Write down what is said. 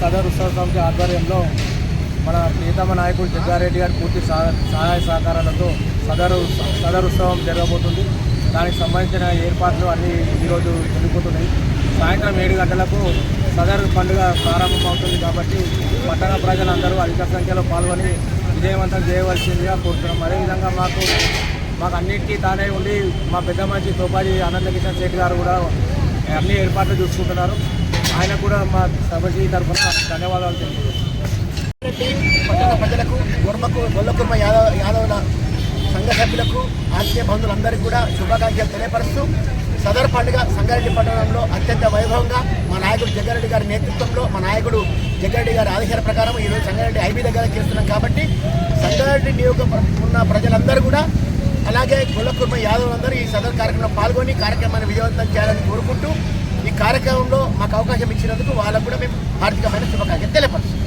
సదర్ ఉత్సవ సమితి ఆధ్వర్యంలో మన ప్రియతమ నాయకుడు జగ్గారెడ్డి గారి పూర్తి సహాయ సహకారాలతో సదర్ ఉత్సవం జరగబోతుంది. దానికి సంబంధించిన ఏర్పాట్లు అన్నీ ఈరోజు జరుగుతున్నాయి. సాయంత్రం 7 గంటలకు సదర్ పండుగ ప్రారంభమవుతుంది కాబట్టి పట్టణ ప్రజలందరూ అధిక సంఖ్యలో పాల్గొని విజయవంతం చేయవలసిందిగా కోరుతున్నాం. అదేవిధంగా మాకు అన్నింటికీ తానే ఉండి మా పెద్ద మనిషి తోపాజీ ఆనందకిషన్ శెట్టి గారు కూడా అన్ని ఏర్పాట్లు చూసుకుంటున్నారు. ఆయన కూడా మా సభకి తరఫున ధన్యవాదాలు తెలియజేస్తున్నాం. పట్టణ ప్రజలకు గొల్లకుర్మ యాదవుల సంఘ సభ్యులకు ఆత్మీయ బంధువులందరికీ కూడా శుభాకాంక్షలు తెలియపరుస్తూ సదర్ పండుగ సంగారెడ్డి పట్టణంలో అత్యంత వైభవంగా మా నాయకుడు జగ్గారెడ్డి గారి నేతృత్వంలో మా నాయకుడు జగ్గారెడ్డి గారి ఆదేశాల ప్రకారం ఈరోజు సంగారెడ్డి ఐబీ దగ్గర చేస్తున్నాం. కాబట్టి సంగారెడ్డి నియోజకవర్గం ఉన్న ప్రజలందరూ కూడా అలాగే గొల్లకుర్మ యాదవులందరూ ఈ సదర్ కార్యక్రమంలో పాల్గొని కార్యక్రమాన్ని విజయవంతం చేయాలని కోరుకుంటూ ఈ కార్యక్రమంలో మాకు అవకాశం ఇచ్చినందుకు వాళ్ళకు కూడా మేము హార్దికమైన శుభాకాంక్షలు తెలియపరుస్తున్నాం.